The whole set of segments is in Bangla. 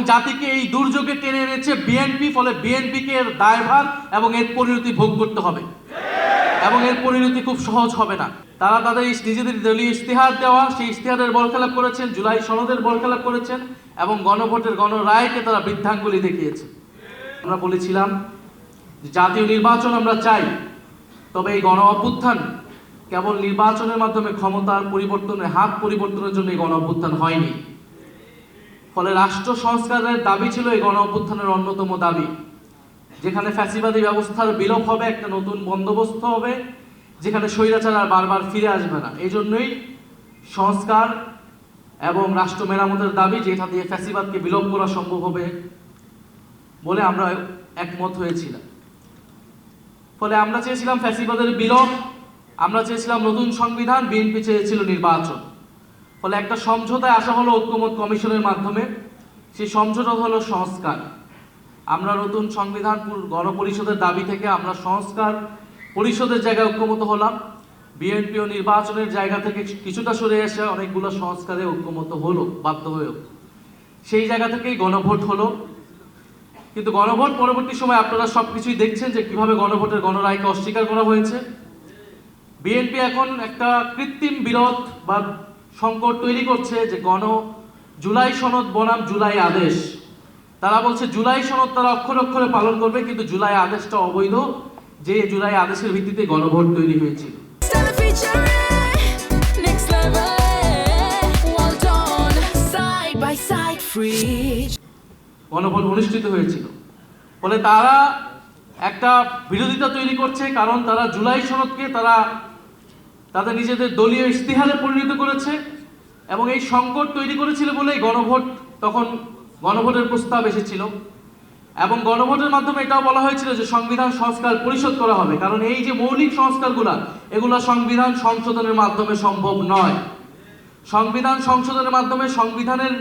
জাতিকে এই দুর্যোগে টেনে এনেছে বিএনপি, ফলে বিএনপিকে এর দায়ভার এবং এর পরিণতি ভোগ করতে হবে এবং এর পরিণতি খুব সহজ হবে না। তারা তাদের নিজেদের দলীয় ইশতেহার দেওয়া, সেই ইশতেহারের বরখেলাপ করেছেন, জুলাই সনদের বরখেলাপ করেছেন এবং গণভোটের গণরায়কে তারা বৃদ্ধাঙ্গুলি দেখিয়েছে। আমরা বলেছিলাম জাতীয় নির্বাচন আমরা চাই, তবে এই গণ অভ্যুত্থান কেবল নির্বাচনের মাধ্যমে ক্ষমতার পরিবর্তনের হাত পরিবর্তনের জন্য এই গণ অভ্যুত্থান হয়নি। ফলে রাষ্ট্র সংস্কারের দাবি ছিল এই গণ অভ্যুত্থানের অন্যতম দাবি, যেখানে ফ্যাসিবাদী ব্যবস্থার বিলোপ হবে, একটা নতুন বন্দোবস্ত হবে, যেখানে স্বৈরাচার আর বারবার ফিরে আসবে না। এই জন্যই সংস্কার এবং রাষ্ট্র মেরামতের দাবি, যেটা দিয়ে ফ্যাসিবাদকে বিলোপ করা সম্ভব হবে বলে আমরা একমত হয়েছিলাম। ফলে আমরা চেয়েছিলাম ফ্যাসিবাদের বিলোপ, আমরা চেয়েছিলাম নতুন সংবিধান, বিএনপি চেয়েছিল নির্বাচন। ফলে একটা সমঝোতায় আসা হলো ঐক্যমত কমিশনের মাধ্যমে। সেই সমঝোতা হলো সংস্কার। আমরা নতুন সংবিধান গণপরিষদের দাবি থেকে আমরা সংস্কার পরিষদের জায়গায় ঐক্যমত হলাম। বিএনপি ও নির্বাচনের জায়গা থেকে কিছুটা সরে এসে অনেকগুলো সংস্কারে ঐক্যমত হলো বাধ্য হয়েও। সেই জায়গা থেকেই গণভোট হলো। কিন্তু গণভোট পরবর্তী সময় আপনারা সবকিছুই দেখছেন যে কিভাবে গণভোটের গণরায়কে অস্বীকার করা হয়েছে। বিএনপি এখন একটা কৃত্রিম বিরোধ বা সংকট তৈরি করছে যে জুলাই সনদ বনাম জুলাই আদেশ। তারা বলছে জুলাই সনদ তারা অক্ষরে অক্ষরে পালন করবে, কিন্তু জুলাই আদেশটা অবৈধ, যে জুলাই আদেশের ভিত্তিতে গণভোট তৈরি হয়েছিল। গণভোট অনুষ্ঠিত হয়েছিল। ফলে তারা একটা বিরোধিতা তৈরি করছে, কারণ তারা জুলাই সনদকে তারা তাদের নিজেদের দলীয় ইশতেহারে পরিণত করেছে এবং এই সংকট তৈরি করেছিল বলেই তখন গণভোটের প্রস্তাব এসেছিল এবং গণভোটের মাধ্যমে এটাও বলা হয়েছিল যে সংবিধান সংস্কার পরিষদ করা হবে, কারণ এই যে মৌলিক সংস্কারগুলো এগুলো সংবিধান সংশোধনের মাধ্যমে সম্ভব নয়। সংবিধান সংশোধনের মাধ্যমে সংবিধানের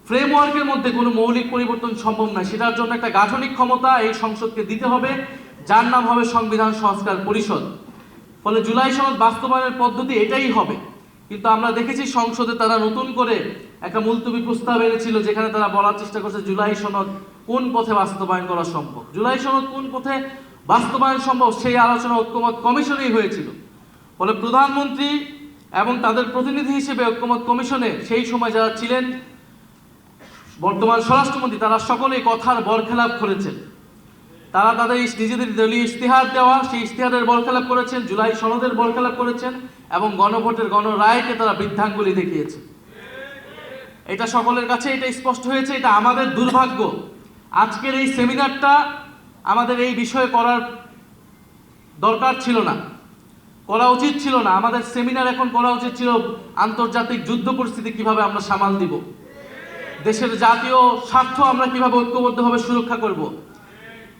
ফ্রেমওয়ার্কের মধ্যে কোনো মৌলিক পরিবর্তন সম্ভব নয়। সেটার জন্য একটা গাঠনিক ক্ষমতা এই সংসদকে দিতে হবে, যার নাম হবে সংবিধান সংস্কার পরিষদ। ফলে জুলাই সনদ বাস্তবায়নের পদ্ধতি এটাই হবে। কিন্তু আমরা দেখেছি সংসদে তারা নতুন করে একটা মুলতবি প্রস্তাব এনেছিল, যেখানে তারা বলার চেষ্টা করছে জুলাই সনদ কোন পথে বাস্তবায়ন করা সম্ভব, জুলাই সনদ কোন পথে বাস্তবায়ন সম্ভব, সেই আলোচনা ঐক্যমত কমিশনেই হয়েছিল। ফলে প্রধানমন্ত্রী এবং তাদের প্রতিনিধি হিসেবে ঐক্যমত কমিশনে সেই সময় যারা ছিলেন, বর্তমান স্বরাষ্ট্রমন্ত্রী, তারা সকলেই কথার বরখেলাপ করেছেন। তারা তাদের নিজেদের দলীয় ইশতেহার দেওয়া, সেই ইশতেহারের বরখেলাপ করেছেন, জুলাই সনদের বরখেলাপ করেছেন এবং গণভোটের গণরায়কে তারা বৃদ্ধাঙ্গুলি দেখিয়েছে। এটা সকলের কাছে এটা স্পষ্ট হয়েছে। এটা আমাদের দুর্ভাগ্য। আজকের এই সেমিনারটা আমাদের এই বিষয়ে করার দরকার ছিল না, করা উচিত ছিল না। আমাদের সেমিনার এখন করা উচিত ছিল আন্তর্জাতিক যুদ্ধ পরিস্থিতি কিভাবে আমরা সামাল দিব, দেশের জাতীয় স্বার্থ আমরা কিভাবে ঐক্যবদ্ধভাবে সুরক্ষা করব,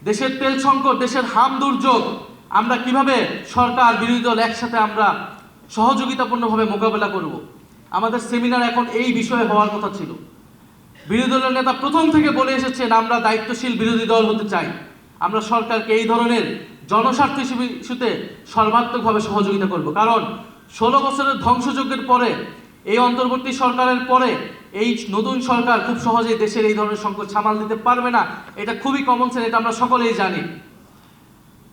দেশের তেল সংকট, দেশের হাম দুর্যোগ আমরা কিভাবে সরকার বিরোধী দল একসাথে আমরা সহযোগিতাপূর্ণভাবে মোকাবেলা করব। আমাদের সেমিনার এখন এই বিষয়ে হওয়ার কথা ছিল। বিরোধী দলের নেতা প্রথম থেকে বলে এসেছেন আমরা দায়িত্বশীল বিরোধী দল হতে চাই, আমরা সরকারকে এই ধরনের জনস্বার্থ ইস্যুতে সর্বাত্মকভাবে সহযোগিতা করব। কারণ 16 বছরের ধ্বংসযজ্ঞের পরে, এই অন্তর্বর্তী সরকারের পরে এই নতুন সরকার খুব সহজেই দেশের এই ধরনের সংকট সামাল দিতে পারবে না। এটা খুবই কমন সেন্স, এটা আমরা সকলেই জানি।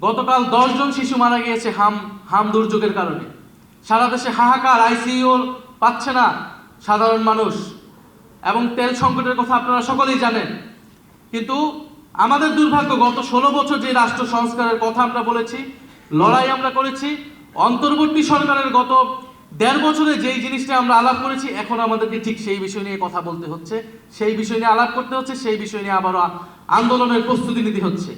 গতকাল 10 জন শিশু মারা গিয়েছে হাম দুর্যোগের কারণে। সারা দেশে হাহাকার, আইসিইউ পাচ্ছে না সাধারণ মানুষ এবং তেল সংকটের কথা আপনারা সকলেই জানেন। কিন্তু আমাদের দুর্ভাগ্য, গত 16 বছর যে রাষ্ট্র সংস্কারের কথা আমরা বলেছি, লড়াই আমরা করেছি, অন্তর্বর্তী সরকারের গত 1.5 বছরে যেই জিনিসটা আমরা আলাপ করেছি, এখন আমাদেরকে ঠিক সেই বিষয় নিয়ে কথা বলতে হচ্ছে, সেই বিষয় নিয়ে আলাপ করতে হচ্ছে, সেই বিষয় নিয়ে আবারও আন্দোলনের প্রস্তুতি নিতে হচ্ছে।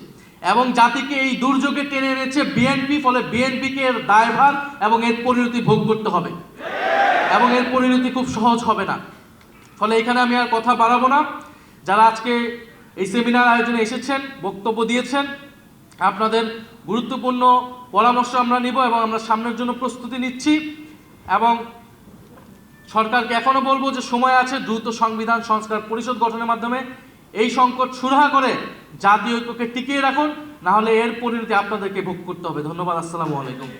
এবং জাতিকে এই দুর্যোগে টেনে এনেছে বিএনপি, ফলে বিএনপিকে এর দায়ভার এবং এর পরিণতি ভোগ করতে হবে এবং এর পরিণতি খুব সহজ হবে না। ফলে এখানে আমি আর কথা বাড়াবো না। যারা আজকে এই সেমিনার আয়োজনে এসেছেন, বক্তব্য দিয়েছেন, আপনাদের গুরুত্বপূর্ণ পরামর্শ আমরা নিব এবং আমরা সামনের জন্য প্রস্তুতি নিচ্ছি। এবং সরকারকে এখনো বলবো যে সময় আছে, দ্রুত সংবিধান সংস্কার পরিষদ গঠনের মাধ্যমে এই সংকট সুরাহা করে জাতীয় ঐক্যকে টিকিয়ে রাখুন, না হলে এর পরিণতি আপনাদেরকে ভোগ করতে হবে। ধন্যবাদ। আসসালামু আলাইকুম।